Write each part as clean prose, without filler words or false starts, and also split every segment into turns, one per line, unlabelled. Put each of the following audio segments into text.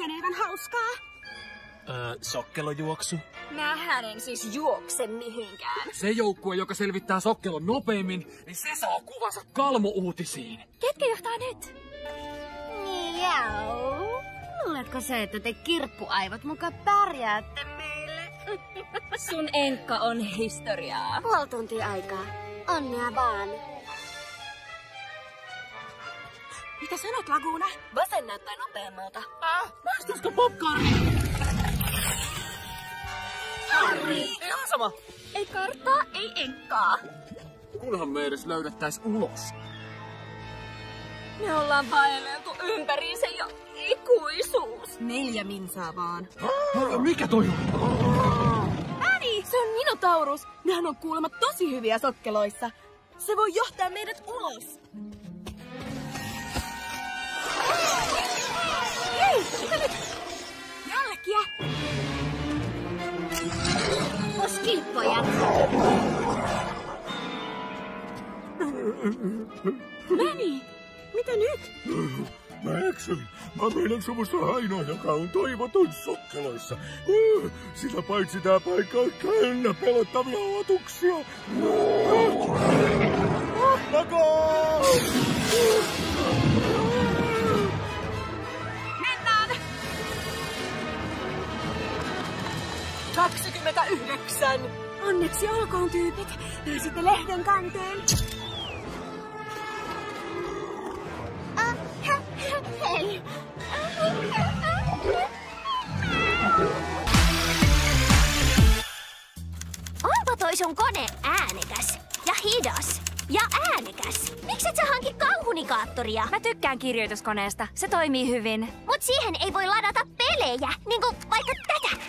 Meneekän hauskaa?
Sokkelojuoksu.
Mähän en siis juokse mihinkään.
Se joukkue, joka selvittää sokkelon nopeimmin, niin se saa kuvansa Kalmo-uutisiin.
Ketkä johtaa nyt?
Jau. Luuletko se, että te kirppuaivot muka pärjäätte meille?
Sun enkka on historiaa.
Puoli tuntia aikaa. Onnea vaan.
Mitä sanot, Laguna? Vasen näyttää nopeammalta.
Maistuisiko popcorn?
Harry!
Ihan sama.
Ei karttaa, ei enkkaa.
Kunhan me edes löydettäis ulos.
Me ollaan paineltu ympäriinsä jo ikuisuus.
4 minsaa vaan.
Mikä toi on?
Äni, se on Minotaurus. Nehän on kuulemma tosi hyviä sokkeloissa. Se voi johtaa meidät ulos. Hei, mitä nyt? Jälkiä.
Moskilppojat.
Meni, mitä nyt?
Mä eksyin. Mä oon meidän suvussa ainoa, joka on toivoton sokkeloissa. Sitä paitsi tää paikka on täynnä pelottavia otuksia. Makaa!
Mennään! 29. Onneksi olkoon, tyypit. Löysitte lehden kanteen.
Hei. Onpa toi sun kone äänekäs ja hidas ja äänekäs? Miksi et sä hanki kauhunikaattoria?
Mä tykkään kirjoituskoneesta. Se toimii hyvin.
Mut siihen ei voi ladata pelejä, niinku vaikka tätä.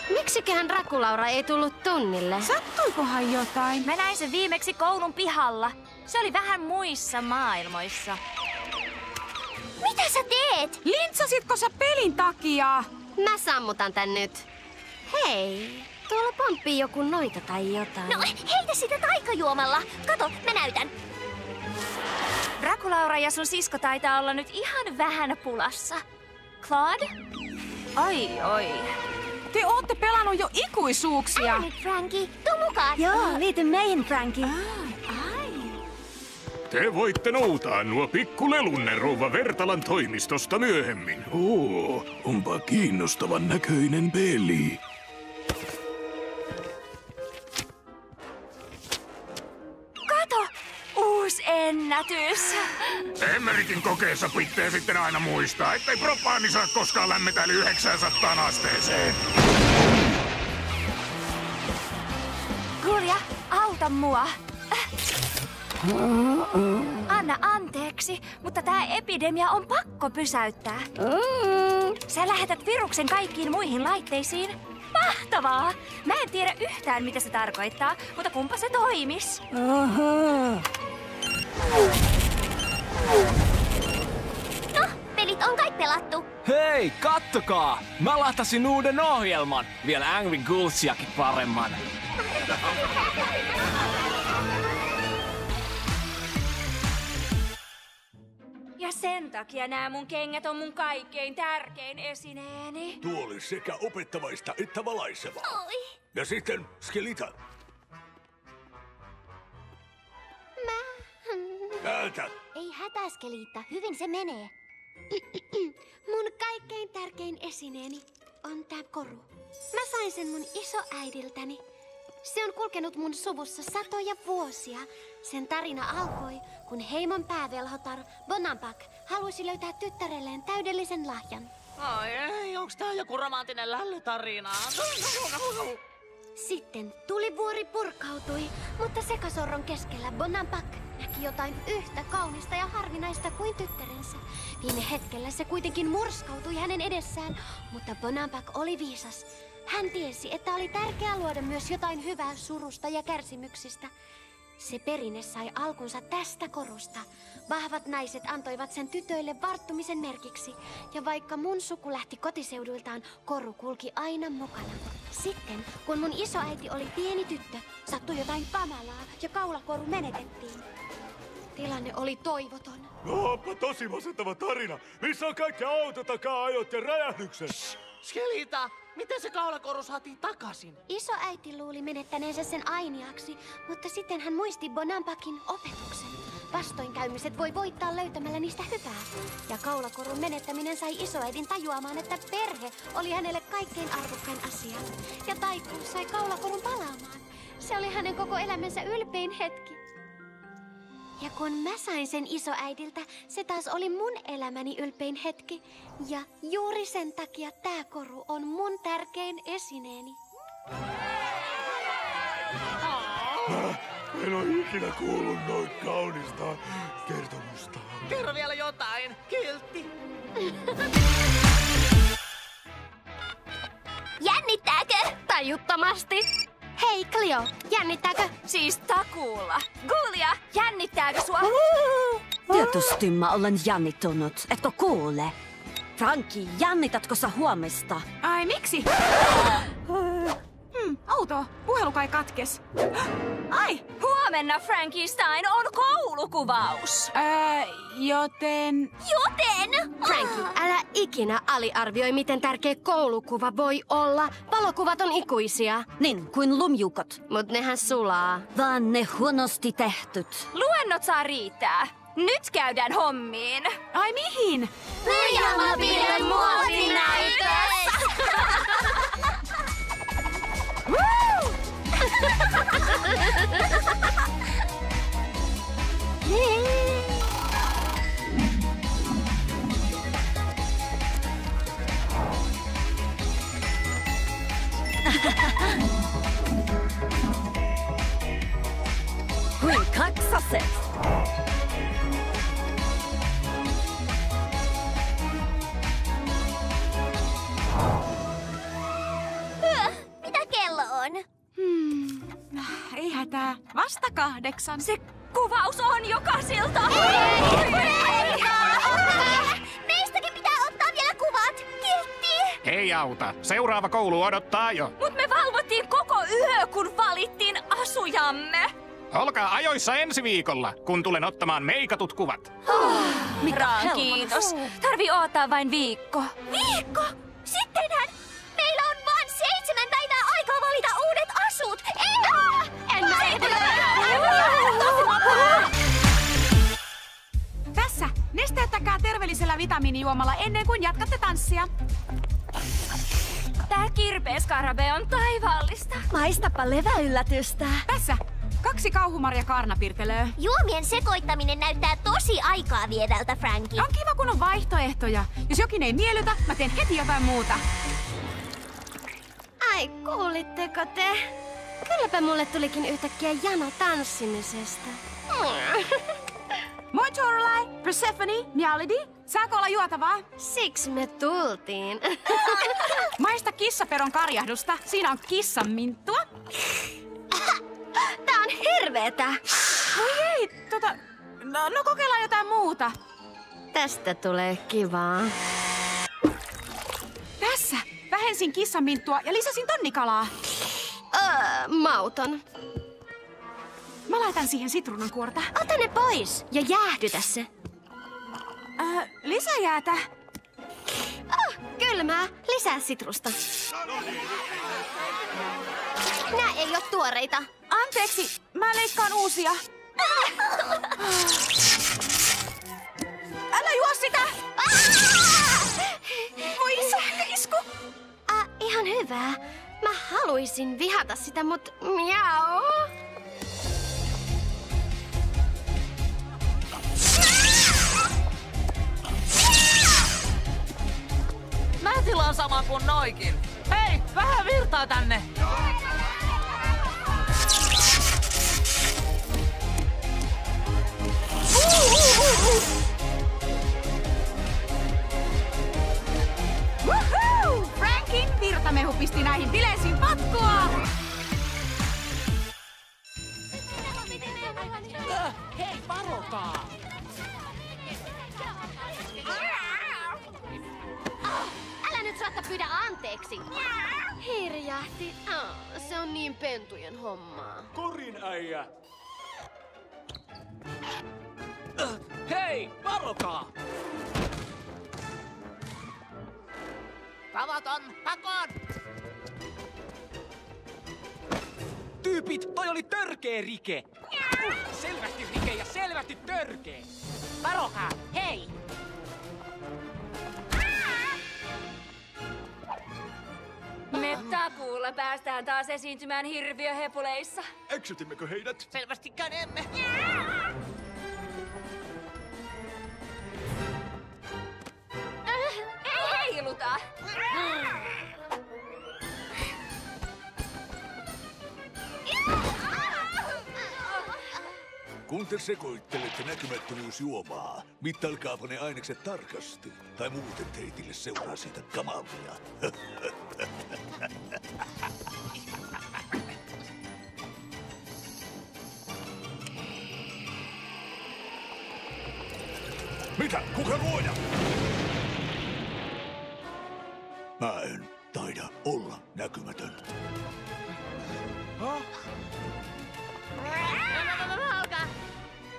Miksiköhän Rakulaura ei tullut tunnille?
Sattuikohan jotain? Mä näin sen viimeksi koulun pihalla. Se oli vähän muissa maailmoissa.
Mitä sä teet?
Lintsasitko sä pelin takia?
Mä sammutan tän nyt. Hei, tuolla pomppii joku noita tai jotain. No heitä sitä taikajuomalla. Kato, mä näytän.
Rakulaura ja sun sisko taitaa olla nyt ihan vähän pulassa. Claude? Oi. Te ootte pelannut jo ikuisuuksia.
Älä nyt, Frankie. Tuu mukaan.
Joo, liity meihin, Frankie.
Te voitte noutaa nuo pikkulelunne rouva Vertalan toimistosta myöhemmin. Onpa kiinnostavan näköinen peli.
Kato! Uusi ennätys.
Emmerikin kokeessa pitää sitten aina muistaa, ettei propaani saa koskaan lämmetä yli 900 asteeseen.
Kulja, auta mua. Anna anteeksi, mutta tää epidemia on pakko pysäyttää. Sä lähetät viruksen kaikkiin muihin laitteisiin. Mahtavaa! Mä en tiedä yhtään, mitä se tarkoittaa, mutta kumpa se toimis.
No, pelit on kai pelattu.
Hei, kattokaa! Mä lahtasin uuden ohjelman. Vielä Angry Ghoulsiakin paremman.
Ja sen takia nämä mun kengät on mun kaikkein tärkein esineeni.
Tuo oli sekä opettavaista että valaisevaa.
Oi.
Ja sitten Skelita. Täältä.
Ei hätäskeliitta, hyvin se menee. Mun kaikkein tärkein esineeni on tää koru. Mä sain sen mun isoäidiltäni. Se on kulkenut mun suvussa satoja vuosia. Sen tarina alkoi, kun heimon päävelhotar Bonampak halusi löytää tyttärelleen täydellisen lahjan.
Ai ei, onks tää joku romanttinen lällytarina?
Sitten tulivuori purkautui, mutta sekasorron keskellä Bonampak näki jotain yhtä kaunista ja harvinaista kuin tyttärensä. Viime hetkellä se kuitenkin murskautui hänen edessään, mutta Bonampak oli viisas. Hän tiesi, että oli tärkeää luoda myös jotain hyvää surusta ja kärsimyksistä. Se perinne sai alkunsa tästä korusta. Vahvat naiset antoivat sen tytöille varttumisen merkiksi. Ja vaikka mun suku lähti kotiseuduiltaan, koru kulki aina mukana. Sitten, kun mun isoäiti oli pieni tyttö, sattui jotain kamalaa ja kaulakoru menetettiin. Tilanne oli toivoton.
No, onpa tosi masentava tarina. Missä on kaikki autotakaa-ajot ja räjähdykset?
Skelita, miten se kaulakoru saatiin takaisin?
Isoäiti luuli menettäneensä sen ainiaksi, mutta sitten hän muisti Bonampakin opetuksen. Vastoinkäymiset voi voittaa löytämällä niistä hyvää. Ja kaulakorun menettäminen sai isoäidin tajuamaan, että perhe oli hänelle kaikkein arvokkain asia. Ja Taikku sai kaulakorun palaamaan. Se oli hänen koko elämänsä ylpein hetki. Ja kun mä sain sen isoäidiltä, se taas oli mun elämäni ylpein hetki. Ja juuri sen takia tää koru on mun tärkein esineeni.
En ole ikinä kuullut noin kaunista kertomusta.
Kerro vielä jotain, kiltti.
Jännittääkö? Tajuttomasti. Hei Cleo, jännittääkö?
Siis takuulla. Gulia, jännittääkö sua?
Tietysti mä olen jännittynyt. Etkö kuule? Frankie, jännitätkö sä huomista?
Ai miksi? Outoa, puhelu kai katkes. Ai, huomenna Frankenstein on koulukuvaus.
Joten...
Frankie, älä ikinä aliarvioi, miten tärkeä koulukuva voi olla. Valokuvat on ikuisia.
Niin kuin lumjukot.
Mut nehän sulaa.
Vaan ne huonosti tehtyt.
Luennot saa riittää. Nyt käydään hommiin.
Ai mihin?
Pyjamabilen muotinäytös!
Hui kaksaset.
Mitä kello on?
Ei hätää. Vasta 8.
Se kuvaus on jokaisilta.
Meistäkin pitää ottaa vielä kuvat. Kiltti!
Ei auta. Seuraava koulu odottaa jo.
Mut me valvottiin koko yö, kun valittiin asujamme.
Olkaa ajoissa ensi viikolla, kun tulen ottamaan meikatut kuvat.
Kiitos. Tarvii odottaa vain viikko.
Viikko? Sittenhän meillä on vain 7 päivää aikaa valita uudet asut. En mä
Tässä, nesteyttäkää terveellisellä vitamiinijuomalla ennen kuin jatkatte tanssia.
Tää kirpeeskarabe on taivaallista.
Maistapa leväyllätystä.
Tässä, 2 kauhumarja-kaarnapirtelöä.
Juomien sekoittaminen näyttää tosi aikaa vievältä, Frankie.
On kiva, kun on vaihtoehtoja. Jos jokin ei miellytä, mä teen heti jotain muuta.
Ai, kuulitteko te? Kylläpä mulle tulikin yhtäkkiä jano tanssimisesta.
Moi Torlai, Persephone, Mialidi. Saako olla juotavaa?
Siksi me tultiin.
Maista kissaperon karjahdusta. Siinä on kissan minttua.
Tää on hirveetä.
Oi hei, no kokeillaan jotain muuta.
Tästä tulee kivaa.
Tässä, vähensin kissan minttua ja lisäsin tonnikalaa.
Mauton.
Mä laitan siihen sitruunankuorta.
Ota ne pois ja jäähdytä se.
Lisäjäätä.
Kylmää. Lisää sitrusta. Nää ei oo tuoreita.
Anteeksi, mä leikkaan uusia. Älä juo sitä! Voi sähköisku!
Ihan hyvä. Mä haluaisin vihata sitä, mut miau.
Mä tilaan saman kuin noikin. Hei, vähän virtaa tänne.
Woohoo! Frankin virtamehu pisti näihin bileisiin patkua!
Hei, varokaa!
Älä nyt Ratta pyydä anteeksi. Hirjahti. Se on niin pentujen hommaa.
Korin äijä!
Hei, varokaa!
Tavaton, pakoon!
Tyypit, toi oli törkeä rike! Selvästi rike ja selvästi törkeä!
Varokaa, hei!
Me takuulla päästään taas esiintymään hirviöhepuleissa.
Eksytimmekö heidät?
Selvästikään emme.
Ei heiluta!
Kun te sekoittelette näkymättömyysjuomaa, mittailkaapa ne ainekset tarkasti, tai muuten teitille seuraa siitä kamalia. Mitä? Kuka luoja? Mä en taida olla näkymätön.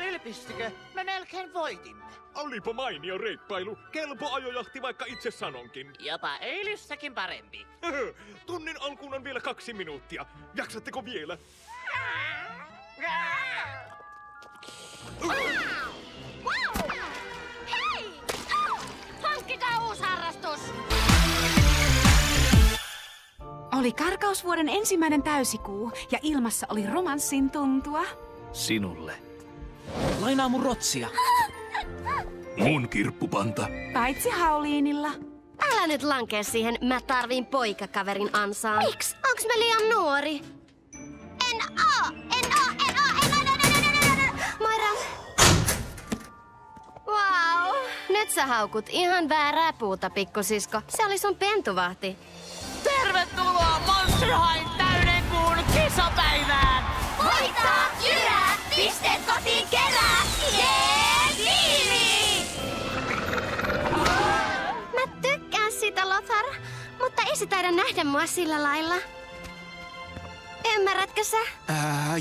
Ylpistikö? Me melkein voitimme.
Olipa mainio reippailu. Kelpo ajojahti, vaikka itse sanonkin.
Jopa eilissäkin parempi.
Tunnin alkuun on vielä 2 minuuttia. Jaksatteko vielä?
Hei! Hankkikaa uusi harrastus!
Oli karkausvuoden ensimmäinen täysikuu ja ilmassa oli romanssin tuntua.
Sinulle. Lainaa mun rotsia.
Mun kirppupanta.
Paitsi Hauliinilla.
Älä nyt lankea siihen mä tarviin poikakaverin ansaan. Miksi? Onks mä liian nuori? En oo! Moira! Wow! Nyt sä haukut ihan väärää puuta, pikkusisko. Se oli sun pentuvahti.
Tervetuloa Monster High täyden kuun kisapäivään!
Voittaa, jyrää, pisteet kotiin kerää! Jee, tiimi! Mä tykkään sitä, Lothar, mutta ei se taida nähdä mua sillä lailla. Ymmärrätkö sä?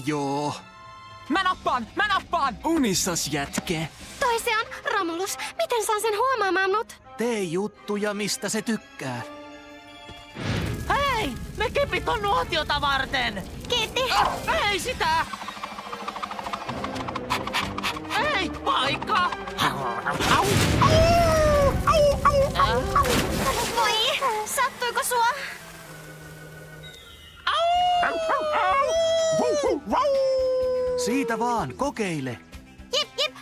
Joo. Mä nappaan! Unissas jätke.
Toi se on, Romulus. Miten saan sen huomaamaan mut?
Tee juttuja, mistä se tykkää.
Hei! Me kepit on nuotiota varten!
Kiitti!
Ei sitä! Ei, paikka!
Voi, sattuiko sua?
Siitä vaan, kokeile.
Jip, jip,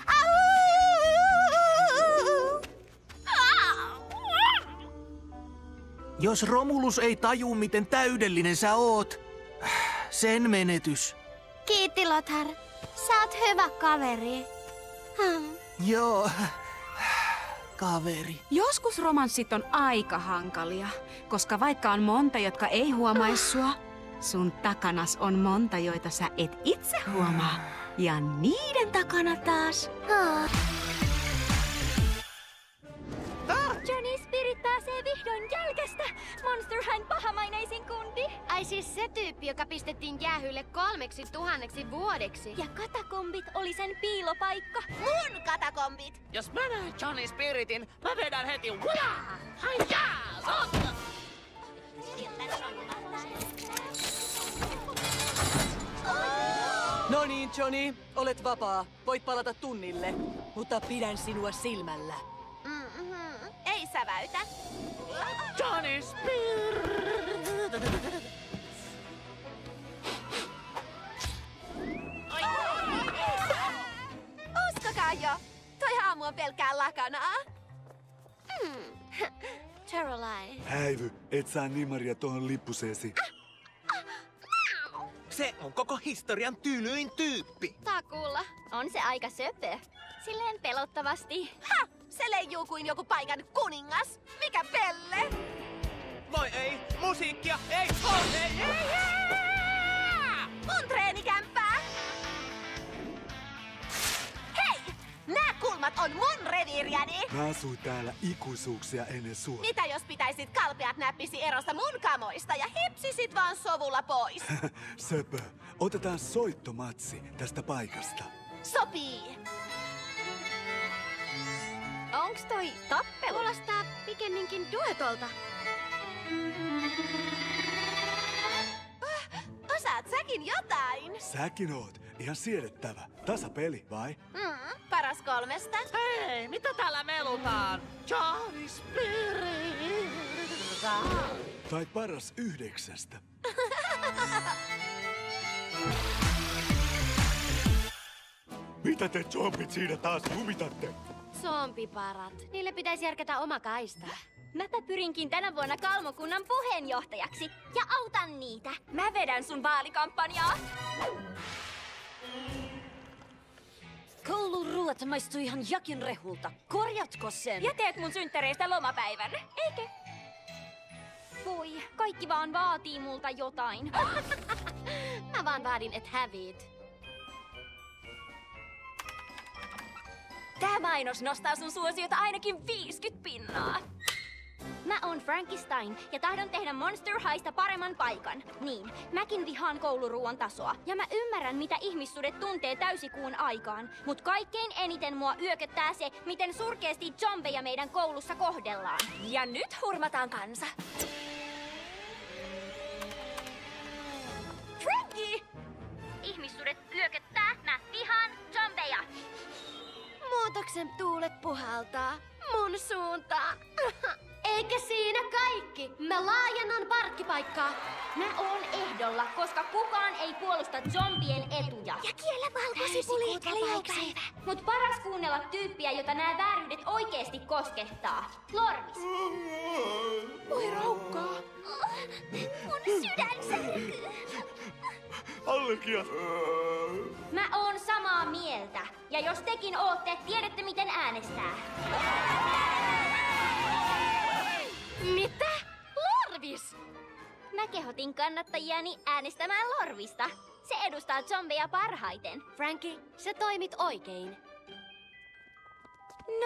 Jos Romulus ei taju, miten täydellinen sä oot, sen menetys.
Kiitti, Lothar. Sä oot hyvä kaveri.
Joo, kaveri.
Joskus romanssit on aika hankalia, koska vaikka on monta, jotka ei huomais sua, sun takanas on monta, joita sä et itse huomaa. Ja niiden takana taas.
Johnny Spirit pääsee vihdoin jälkestä! Monster Highin pahamaineisin kundi!
Ai siis se tyyppi, joka pistettiin jäähylle 3000 vuodeksi.
Ja katakombit oli sen piilopaikka.
Mun katakombit! Jos mä näen Johnny Spiritin, mä vedän heti wajaa! Haijaa!
No niin, Johnny, olet vapaa. Voit palata tunnille, mutta pidän sinua silmällä.
Ei säväytä.
Johnny Spirit!
Uskokaa jo! Toi aamu on pelkkää lakanaa.
Caroline.
Häivy, et saa nimaria tuohon lippuseesi.
Se on koko historian tylyin tyyppi.
Takuulla. On se aika söpö. Silleen pelottavasti.
Ha! Se leijuu kuin joku paikan kuningas. Mikä pelle?
Voi ei, musiikkia, ei,
Mun treenikämppää! Hei! Nää kulmat on mun reviiriäni!
Mä asuin täällä ikuisuuksia ennen sua.
Mitä jos pitäisit kalpeat näppisi erosta mun kamoista ja hipsisit vaan sovulla pois?
Söpö, otetaan soittomatsi tästä paikasta.
Sopii!
Onks toi tappelu?
Kuulostaa pikemminkin duetolta.
Osaat säkin jotain?
Säkin oot ihan siedettävä. Tasapeli, vai?
Paras 3.
Hei, mitä täällä melutaan? Johnny Spirit!
Tai paras 9.
Mitä te zombit siinä taas lumitatte?
Zombiparat. Niille pitäisi järkätä oma kaista.
Mäpä pyrinkin tänä vuonna Kalmokunnan puheenjohtajaksi ja autan niitä. Mä vedän sun vaalikampanjaa.
Kouluruuat maistuu ihan jakin rehulta. Korjatko sen?
Ja teet mun synttäreistä lomapäivän, eikö? Voi, kaikki vaan vaatii multa jotain.
Mä vaan vaadin, et häviit.
Tää mainos nostaa sun suosiota ainakin 50 pinnaa. Mä oon Frankenstein ja tahdon tehdä Monster Highsta paremman paikan. Niin, mäkin vihaan kouluruuan tasoa. Ja mä ymmärrän, mitä ihmissudet tuntee täysikuun aikaan. Mut kaikkein eniten mua yököttää se, miten surkeasti zombeja meidän koulussa kohdellaan. Ja nyt hurmataan kansa. Frankie! Ihmissudet yököttää, mä vihaan zombeja.
Muutoksen tuulet puhaltaa mun suuntaan. Eikä siinä kaikki. Mä laajennan parkkipaikkaa.
Mä oon ehdolla, koska kukaan ei puolusta zombien etuja.
Ja kiellä valkosipuli Cleopäivä.
Mut paras kuunnella tyyppiä, jota nämä vääryydet oikeesti koskettaa. Lorvis.
Voi raukkaa.
Mun sydän särkyy.
Allergia.
Mä oon samaa mieltä. Ja jos tekin ootte, tiedätte miten äänestää.
Mitä? Lorvis!
Mä kehotin kannattajiani äänestämään Lorvista. Se edustaa zombeja parhaiten.
Frankie, sä toimit oikein.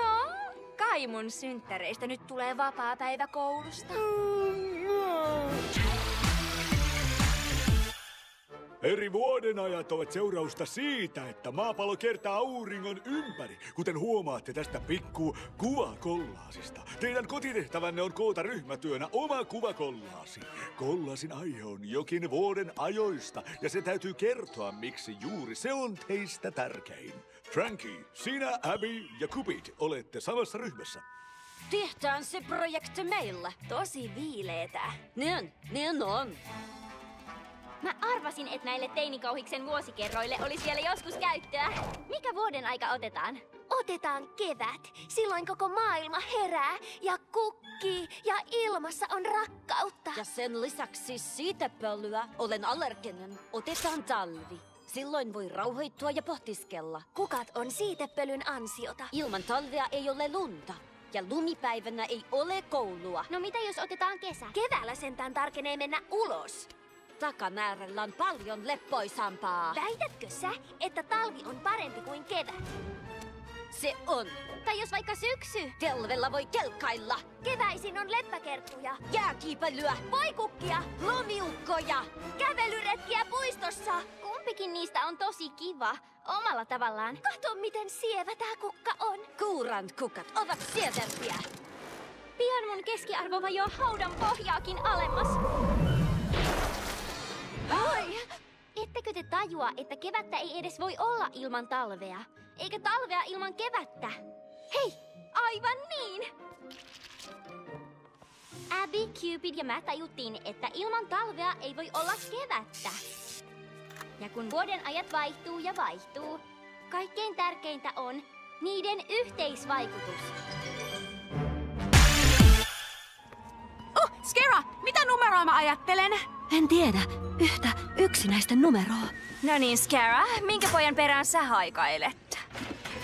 No, kai mun synttäreistä nyt tulee vapaapäivä koulusta.
Eri vuodenajat ovat seurausta siitä, että maapallo kiertää auringon ympäri, kuten huomaatte tästä pikku kuvakollaasista. Teidän kotitehtävänne on koota ryhmätyönä oma kuvakollaasi. Kollaasin aihe on jokin vuoden ajoista, ja se täytyy kertoa, miksi juuri se on teistä tärkein. Frankie, sinä, Abby ja Cupid olette samassa ryhmässä.
Tehdään se projekti meillä.
Tosi viileetä.
Niin on.
Mä arvasin, että näille teinikauhiksen vuosikerroille olisi vielä joskus käyttöä. Mikä vuoden aika otetaan?
Otetaan kevät. Silloin koko maailma herää ja kukkii ja ilmassa on rakkautta.
Ja sen lisäksi siitepölyä, olen allerginen. Otetaan talvi. Silloin voi rauhoittua ja pohtiskella.
Kukat on siitepölyn ansiota.
Ilman talvea ei ole lunta. Ja lumipäivänä ei ole koulua.
No mitä jos otetaan kesä?
Keväällä sentään tarkenee mennä ulos.
Takamäärällä on paljon leppoisampaa.
Väitätkö sä, että talvi on parempi kuin kevät?
Se on.
Tai jos vaikka syksy.
Talvella voi kelkkailla.
Keväisin on leppäkerttuja.
Jääkiipeilyä.
Voikukkia.
Lomiukkoja.
Kävelyretkiä puistossa.
Kumpikin niistä on tosi kiva. Omalla tavallaan.
Kato, miten sievä tää kukka on.
Kuuran kukat ovat sievämpiä.
Pian mun keskiarvo vajoo haudan pohjaakin alemmas.
Oi!
Ettekö te tajua, että kevättä ei edes voi olla ilman talvea? Eikä talvea ilman kevättä? Hei, aivan niin! Abby, Cupid ja mä tajuttiin, että ilman talvea ei voi olla kevättä. Ja kun vuoden ajat vaihtuu ja vaihtuu, kaikkein tärkeintä on niiden yhteisvaikutus.
Skera, mitä numeroa mä ajattelen?
En tiedä. Yhtä yksinäistä numeroa.
No niin, Skera, minkä pojan perään sä haikailet?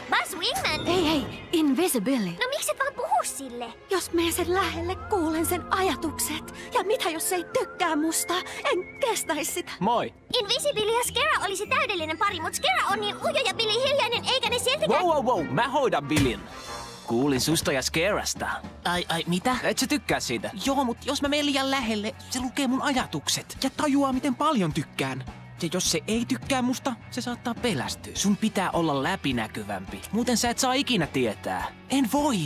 Buzz Wingman!
Hei, Invisibility.
No miksi et vaan puhu sille?
Jos menen sen lähelle, kuulen sen ajatukset. Ja mitä jos se ei tykkää musta? En kestäisi sitä.
Moi!
Invisibility ja Skera olisi täydellinen pari, mutta Skera on niin ujo ja Billy hiljainen, eikä ne siltikään...
Wow, mä hoidan Billin. Kuulin susta ja Scarasta.
Ai, mitä?
Et sä tykkää siitä?
Joo, mut jos mä menen liian lähelle, se lukee mun ajatukset ja tajuaa, miten paljon tykkään.
Ja jos se ei tykkää musta, se saattaa pelästyä. Sun pitää olla läpinäkyvämpi. Muuten sä et saa ikinä tietää. En voi.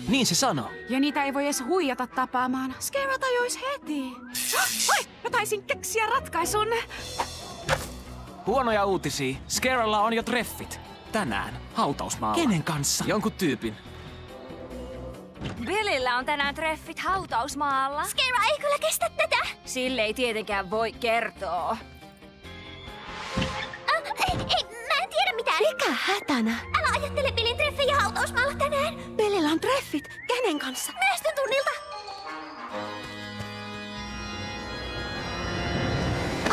Niin se sanoo.
Ja niitä ei voi edes huijata tapaamaan. Scare tajuis heti. Oi, mä taisin keksiä ratkaisun.
Huonoja uutisia. Scarella on jo treffit. Tänään hautausmaalla. Kenen kanssa? Jonkun tyypin.
Billillä on tänään treffit hautausmaalla. Scare ei kyllä kestä tätä. Sille ei tietenkään voi kertoa. Ei, mä en tiedä mitään.
Mikä hätänä?
Älä ajattele Billin treffejä hautausmaalla tänään.
Billillä on treffit. Kenen kanssa?
Myöstön tunnilta.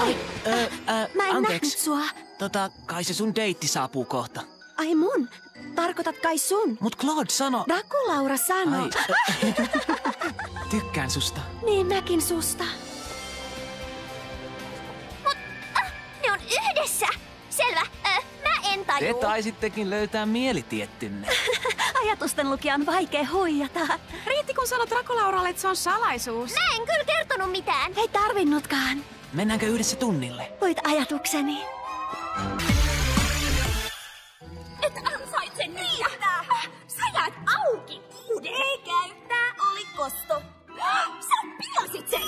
Ai, mä en nähnyt sua.
Kai se sun deitti saapuu kohta.
Ai mun? Tarkoitat kai sun?
Mut Claude sano...
Rakulaura sanoo.
Tykkään susta.
Niin mäkin susta.
Mut, ne on yhdessä. Selvä, mä en tajua.
Te taisittekin löytää mielitiettynne.
Ajatusten lukija on vaikea huijata.
Riitti kun sanot Rakulauralle, että se on salaisuus.
Mä en kyllä kertonut mitään.
Ei tarvinnutkaan.
Mennäänkö yhdessä tunnille?
Voit ajatukseni.
Et ansaitse niitä. Sä jäät auki uuden. Ei käyttää, oli kosto. Sä pilasit sen.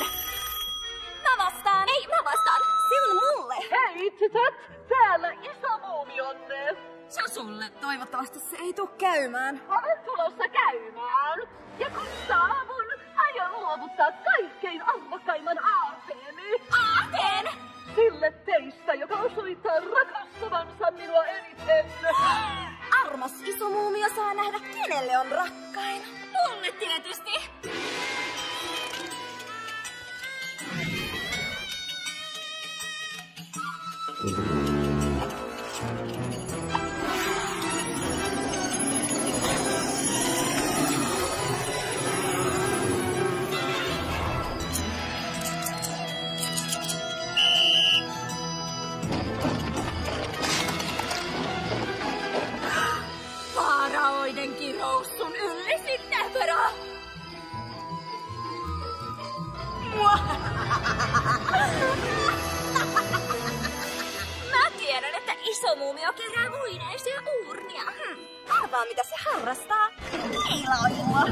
Mä vastaan. Ei, mä vastaan. Se on mulle.
Hei tytöt, täällä iso muumionne.
Se on sulle.
Toivottavasti se ei tuu käymään. Olen tulossa käymään. Ja kun saavun, aion luovuttaa kaikkein arvokkaimman aarteeni.
Aarteen?
Sille teistä, joka osoittaa rakastavansa minua eniten. Armas iso muumio saa nähdä, kenelle on rakkain.
Mulle tietysti.
Faaraoiden kirous sun yllisin näpärä.
Mä tiedän, että iso muumio kerää muinaisia uurnia.
Arvaa mitä se harrastaa. Kiilailua.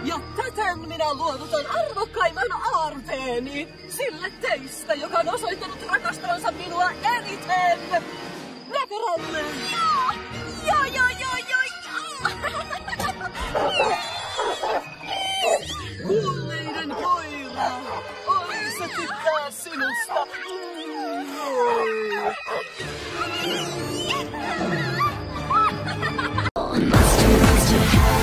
Ja täten minä luovutan arvokkaimman aarteeni sille teistä, joka on osoittanut rakastavansa minua eniten. Näkörälle!
Joo.
Kuolleiden koira! Oi, se tykkää sinusta!
Monster, monster,